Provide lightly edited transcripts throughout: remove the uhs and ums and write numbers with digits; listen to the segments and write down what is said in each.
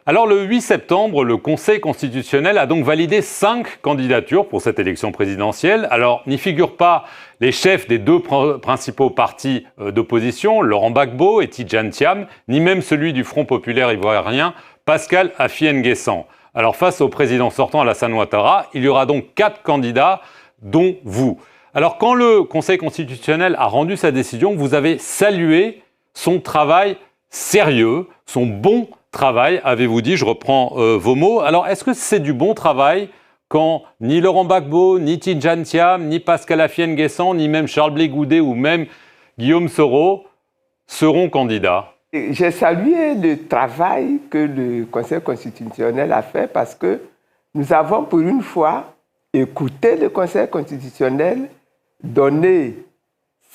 Alors le 8 septembre, le Conseil constitutionnel a donc validé 5 candidatures pour cette élection présidentielle. Alors n'y figurent pas les chefs des deux principaux partis d'opposition, Laurent Gbagbo et Tidjane Thiam, ni même celui du Front populaire ivoirien, Pascal Affi N'Guessan. Alors face au président sortant Alassane Ouattara, il y aura donc 4 candidats, dont vous. Alors quand le Conseil constitutionnel a rendu sa décision, vous avez salué son travail sérieux, son bon travail, avez-vous dit, je reprends vos mots. Alors, est-ce que c'est du bon travail quand ni Laurent Gbagbo, ni Tidjane Thiam, ni Pascal Affi N'Guessan, ni même Charles Blé Goudet ou même Guillaume Soro seront candidats? J'ai salué le travail que le Conseil constitutionnel a fait parce que nous avons pour une fois écouté le Conseil constitutionnel, donné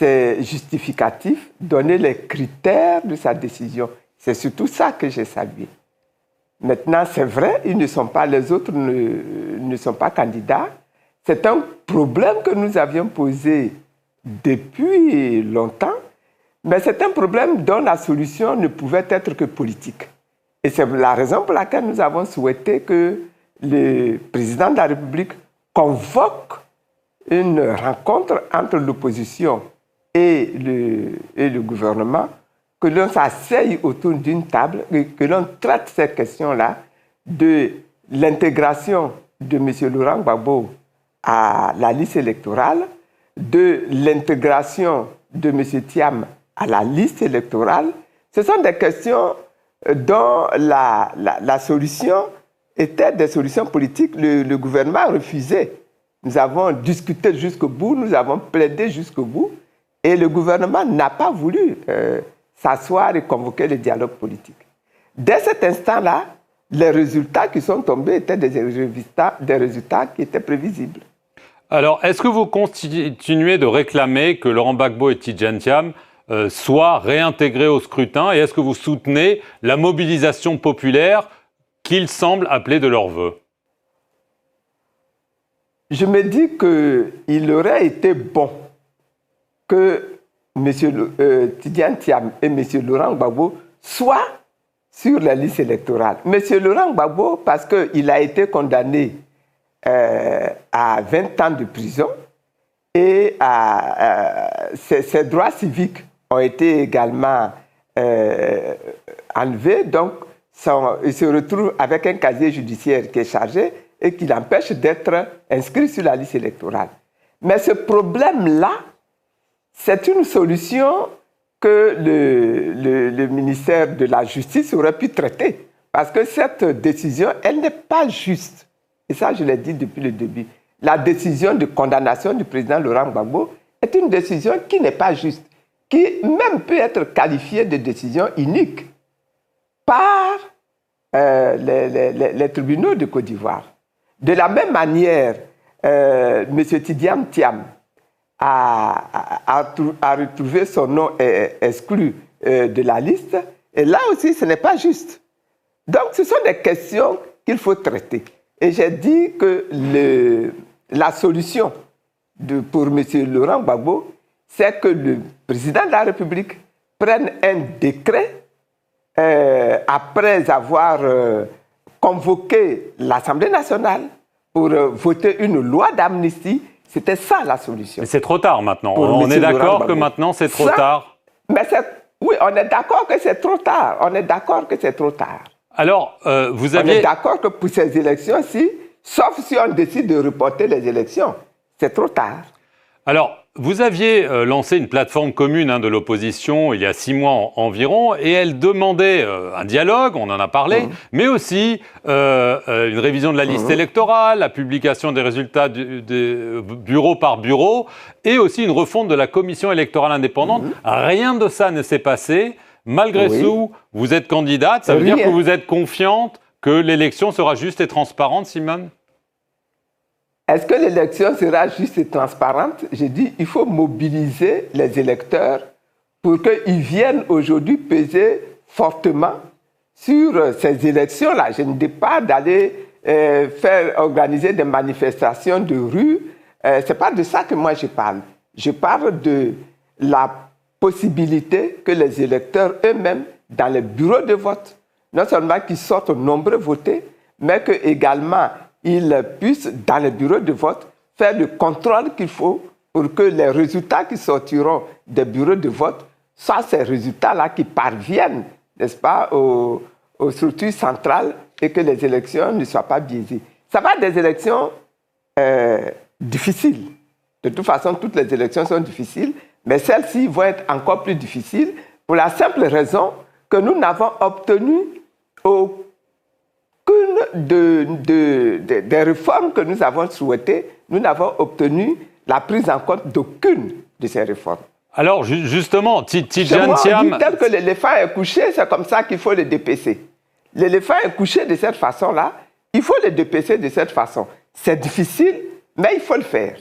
ses justificatifs, donné les critères de sa décision. C'est surtout ça que j'ai salué. Maintenant, c'est vrai, les autres ne sont pas candidats. C'est un problème que nous avions posé depuis longtemps, mais c'est un problème dont la solution ne pouvait être que politique. Et c'est la raison pour laquelle nous avons souhaité que le président de la République convoque une rencontre entre l'opposition et le gouvernement, que l'on s'asseye autour d'une table et que l'on traite ces questions-là de l'intégration de M. Laurent Gbagbo à la liste électorale, de l'intégration de M. Thiam à la liste électorale. Ce sont des questions dont la solution était des solutions politiques. Le gouvernement a refusé. Nous avons discuté jusqu'au bout, nous avons plaidé jusqu'au bout, et le gouvernement n'a pas voulu s'asseoir et convoquer le dialogue politique. Dès cet instant-là, les résultats qui sont tombés étaient des résultats qui étaient prévisibles. Alors, est-ce que vous continuez de réclamer que Laurent Gbagbo et Tidjane Thiam soient réintégrés au scrutin, et est-ce que vous soutenez la mobilisation populaire qu'ils semblent appeler de leur vœu? Je me dis qu'il aurait été bon que M. Tidjane Thiam et M. Laurent Gbagbo soient sur la liste électorale. M. Laurent Gbagbo, parce qu'il a été condamné à 20 ans de prison et ses droits civiques ont été également enlevés. Donc, il se retrouve avec un casier judiciaire qui est chargé et qui l'empêche d'être inscrit sur la liste électorale. Mais ce problème-là, c'est une solution que le ministère de la Justice aurait pu traiter. Parce que cette décision, elle n'est pas juste. Et ça, je l'ai dit depuis le début. La décision de condamnation du président Laurent Gbagbo est une décision qui n'est pas juste, qui même peut être qualifiée de décision inique par les tribunaux de Côte d'Ivoire. De la même manière, M. Tidjane Thiam a retrouvé son nom exclu de la liste. Et là aussi, ce n'est pas juste. Donc, ce sont des questions qu'il faut traiter. Et j'ai dit que la solution pour M. Laurent Gbagbo, c'est que le président de la République prenne un décret après avoir convoqué l'Assemblée nationale pour voter une loi d'amnistie. C'était ça la solution. Mais c'est trop tard maintenant. On est d'accord que maintenant c'est trop tard. Oui, on est d'accord que c'est trop tard. On est d'accord que c'est trop tard. Alors, vous aviez... On est d'accord que pour ces élections-ci, sauf si on décide de reporter les élections, c'est trop tard. Alors, vous aviez lancé une plateforme commune de l'opposition il y a 6 mois environ, et elle demandait un dialogue, on en a parlé, mais aussi une révision de la liste électorale, la publication des résultats bureau par bureau, et aussi une refonte de la commission électorale indépendante. Rien de ça ne s'est passé. Malgré tout, vous êtes candidate, ça veut dire que vous êtes confiante que l'élection sera juste et transparente, Simone? Est-ce que l'élection sera juste et transparente? J'ai dit qu'il faut mobiliser les électeurs pour qu'ils viennent aujourd'hui peser fortement sur ces élections-là. Je ne dis pas d'aller organiser des manifestations de rue. Ce n'est pas de ça que moi je parle. Je parle de la possibilité que les électeurs eux-mêmes, dans les bureaux de vote, non seulement qu'ils sortent nombreux voter, mais qu'également ils puissent, dans les bureaux de vote, faire le contrôle qu'il faut pour que les résultats qui sortiront des bureaux de vote soient ces résultats-là qui parviennent, n'est-ce pas, aux structures centrales et que les élections ne soient pas biaisées. Ça va être des élections difficiles. De toute façon, toutes les élections sont difficiles, mais celles-ci vont être encore plus difficiles pour la simple raison que nous n'avons obtenu aucune des réformes que nous avons souhaitées, nous n'avons obtenu la prise en compte d'aucune de ces réformes. Alors, justement, Tidjane Thiam... Tel que l'éléphant est couché, c'est comme ça qu'il faut le dépecer. L'éléphant est couché de cette façon-là, il faut le dépecer de cette façon. C'est difficile, mais il faut le faire.